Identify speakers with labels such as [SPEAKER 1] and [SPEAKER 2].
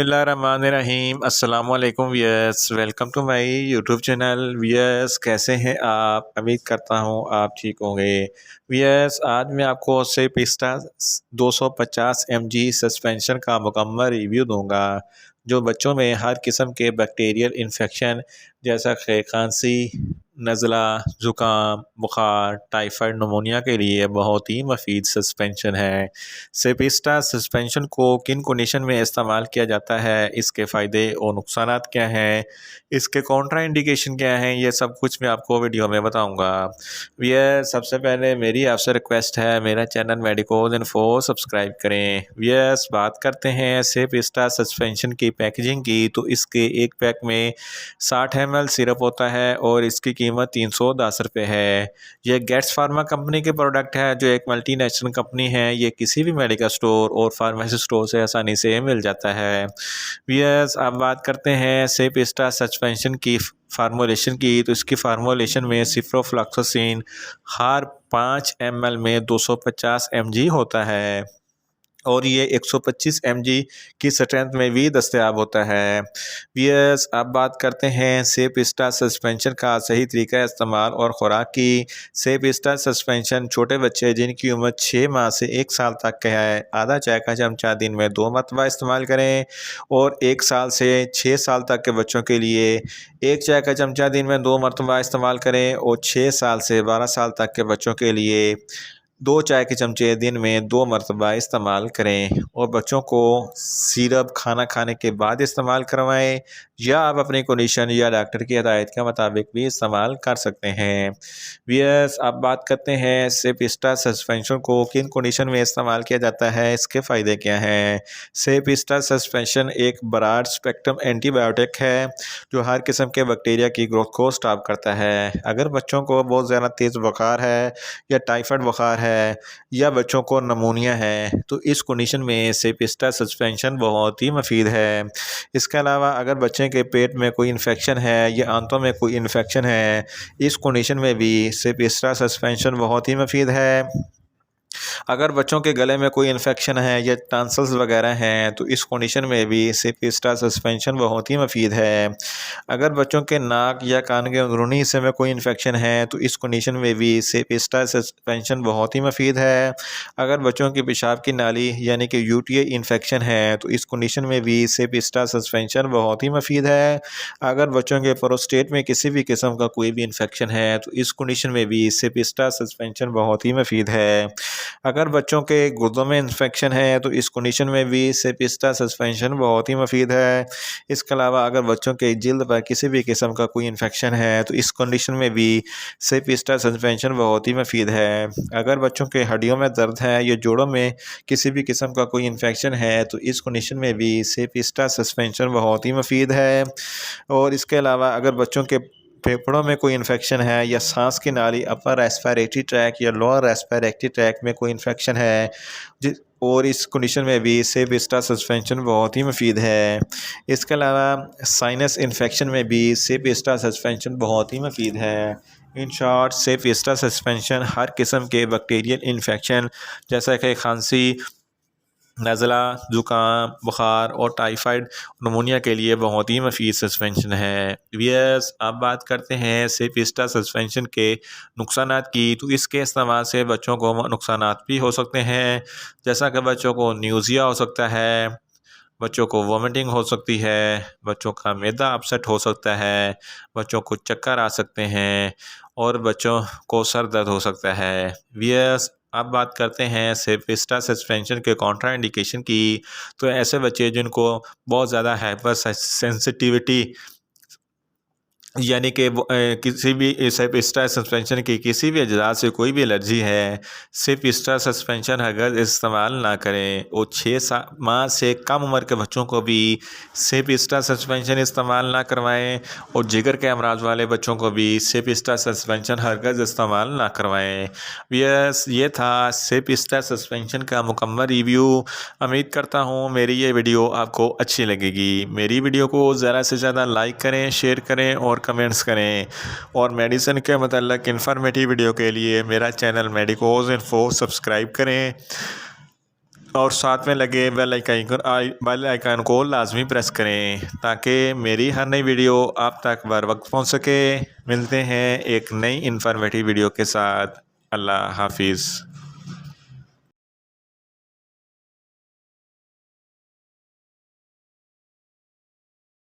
[SPEAKER 1] बिस्मिल्लाहिर्रहमानिर्रहीम अस्सलामुअलैकुम viewers, welcome to my YouTube channel. Viewers, कैसे हैं आप? उम्मीद करता हूँ आप ठीक होंगे। वियर्स, आज मैं आपको सेपिस्टा 250 mg सस्पेंशन का मुकम्मल रिव्यू दूंगा जो बच्चों में हर किस्म के बैक्टीरियल इन्फेक्शन जैसा कि खांसी, नज़ला, ज़ुकाम, बुखार, टाइफाइड, नमूनिया के लिए बहुत ही मुफीद सस्पेंशन है। सेपिस्टा सस्पेंशन को किन कंडीशन में इस्तेमाल किया जाता है, इसके फ़ायदे और नुकसानात क्या हैं, इसके कॉन्ट्रा इंडिकेशन क्या हैं, ये सब कुछ मैं आपको वीडियो में बताऊंगा। भैया, सबसे पहले मेरी आपसे रिक्वेस्ट है, मेरा चैनल मेडिकोज इन्फो सब्सक्राइब करें। भैया, बात करते हैं सेपिस्टा सस्पेंशन की पैकेजिंग की, तो इसके एक पैक में 60 ml सिरप होता है और इसकी कीमत 310 रुपये है। यह गेट्स फार्मा कंपनी के प्रोडक्ट है जो एक मल्टीनेशनल कंपनी है। ये किसी भी मेडिकल स्टोर और फार्मेसी स्टोर से आसानी से मिल जाता है। वियर्स, अब बात करते हैं सेपिस्टा सस्पेंशन की फार्मूलेशन की, तो इसकी फार्मूलेशन में सिप्रोफ्लॉक्सासिन हर 5 ml में 250 mg होता है और ये 125 mg की स्ट्रेंथ में भी दस्तयाब होता है। वियर्स, अब बात करते हैं सेपिस्टा सस्पेंशन का सही तरीका इस्तेमाल और ख़ुराक की। सेपिस्टा सस्पेंशन छोटे बच्चे जिनकी उम्र 6 माह से 1 साल तक का है, आधा चाय का चमचा दिन में 2 मरतबा इस्तेमाल करें और 1 साल से 6 साल तक के बच्चों के लिए 1 चाय का चमचा दिन में 2 मरतबा इस्तेमाल करें और 6 साल से 12 साल तक के बच्चों के लिए 2 चाय के चमचे दिन में 2 मरतबा इस्तेमाल करें और बच्चों को सिरप खाना खाने के बाद इस्तेमाल करवाएं या आप अपनी कंडीशन या डॉक्टर की हिदायत के मुताबिक भी इस्तेमाल कर सकते हैं। वियर्स, अब बात करते हैं सेपिस्टा सस्पेंशन को किन कंडीशन में इस्तेमाल किया जाता है, इसके फ़ायदे क्या हैं। सेपिस्टा सस्पेंशन एक ब्रॉड स्पेक्ट्रम एंटीबायोटिक है जो हर किस्म के बैक्टीरिया की ग्रोथ को स्टॉप करता है। अगर बच्चों को बहुत ज़्यादा तेज़ बुखार है या टाइफाइड बुखार है या बच्चों को नमूनिया है, तो इस कंडीशन में सेपिस्टा सस्पेंशन बहुत ही मुफीद है। इसके अलावा अगर बच्चे के पेट में कोई इन्फेक्शन है या आंतों में कोई इन्फेक्शन है, इस कंडीशन में भी सेपिस्टा सस्पेंशन बहुत ही मुफीद है। अगर बच्चों के गले में कोई इन्फेक्शन है या टॉन्सिल्स वगैरह हैं, तो इस कंडीशन में भी सेपिस्टा सस्पेंशन बहुत ही मुफीद है। अगर बच्चों के नाक या कान के अंदरूनी हिस्से में कोई इन्फेक्शन है, तो इस कंडीशन में भी सेपिस्टा सस्पेंशन बहुत ही मुफीद है। अगर बच्चों की पेशाब की नाली यानी कि यूटीआई इन्फेक्शन है, तो इस कंडीशन में भी सेपिस्टा सस्पेंशन बहुत ही मुफीद है। अगर बच्चों के प्रोस्टेट में किसी भी किस्म का कोई भी इन्फेक्शन है, तो इस कंडीशन में भी सेपिस्टा सस्पेंशन बहुत ही मुफीद है। अगर बच्चों के गुर्दों में इन्फेक्शन है, तो इस कंडीशन में भी सेपिस्टा सस्पेंशन बहुत ही मुफीद है। इसके अलावा अगर बच्चों के जिल्द पर किसी भी किस्म का कोई इन्फेक्शन है, तो इस कंडीशन में भी सेपिस्टा सस्पेंशन बहुत ही मुफीद है। अगर बच्चों के हड्डियों में दर्द है या जोड़ों में किसी भी किस्म का कोई इन्फेक्शन है, तो इस कंडीशन में भी सेपिस्टा सस्पेंशन बहुत ही मुफीद है। और इसके अलावा अगर बच्चों के फेफड़ों में कोई इन्फेक्शन है या सांस की नाली अपर रेस्पिरेटरी ट्रैक या लोअर रेस्पिरेटरी ट्रैक में कोई इन्फेक्शन है, और इस कंडीशन में भी सेपिस्टा सस्पेंशन बहुत ही मुफीद है। इसके अलावा साइनस इन्फेक्शन में भी सेपिस्टा सस्पेंशन बहुत ही मुफीद है। इन शॉर्ट, सेपिस्टा सस्पेंशन हर किस्म के बैक्टीरियल इन्फेक्शन जैसा कि खांसी, नज़ला, ज़ुकाम, बुखार और टाइफाइड, नमूनिया के लिए बहुत ही मुफीद सस्पेंशन है। वियर्स, अब बात करते हैं सेपिस्टा सस्पेंशन के नुकसानात की, तो इसके इस्तेमाल से बच्चों को नुकसानात भी हो सकते हैं, जैसा कि बच्चों को न्यूज़िया हो सकता है, बच्चों को वोमिटिंग हो सकती है, बच्चों का मैदा अपसेट हो सकता है, बच्चों को चक्कर आ सकते हैं और बच्चों को सर दर्द हो सकता है। वियर्स, अब बात करते हैं सेपिस्टा सस्पेंशन के कॉन्ट्रा इंडिकेशन की, तो ऐसे बच्चे जिनको बहुत ज़्यादा हाइपर सेंसिटिविटी यानी कि किसी भी सेपिस्टा सस्पेंशन की किसी भी अज़ा से कोई भी एलर्जी है, सेपिस्टा सस्पेंशन अगर इस्तेमाल ना करें। और 6 माह से कम उम्र के बच्चों को भी सेपिस्टा सस्पेंशन इस्तेमाल ना करवाएं और जिगर के अमराज वाले बच्चों को भी सेपिस्टा सस्पेंशन हरगज़ इस्तेमाल ना करवाएं। यस, ये था सेपिस्टा सस्पेंशन का मुकम्मल रिव्यू। उम्मीद करता हूँ मेरी ये वीडियो आपको अच्छी लगेगी। मेरी वीडियो को ज़्यादा से ज़्यादा लाइक करें, शेयर करें और कमेंट्स करें, और मेडिसिन के मतलब इन्फॉर्मेटिव वीडियो के लिए मेरा चैनल मेडिकोज इन्फो सब्सक्राइब करें। और साथ में लगे बेल आइकन को लाजमी प्रेस करें ताकि मेरी हर नई वीडियो आप तक बर वक्त पहुँच सके। मिलते हैं एक नई इन्फॉर्मेटिव वीडियो के साथ। अल्लाह हाफिज़।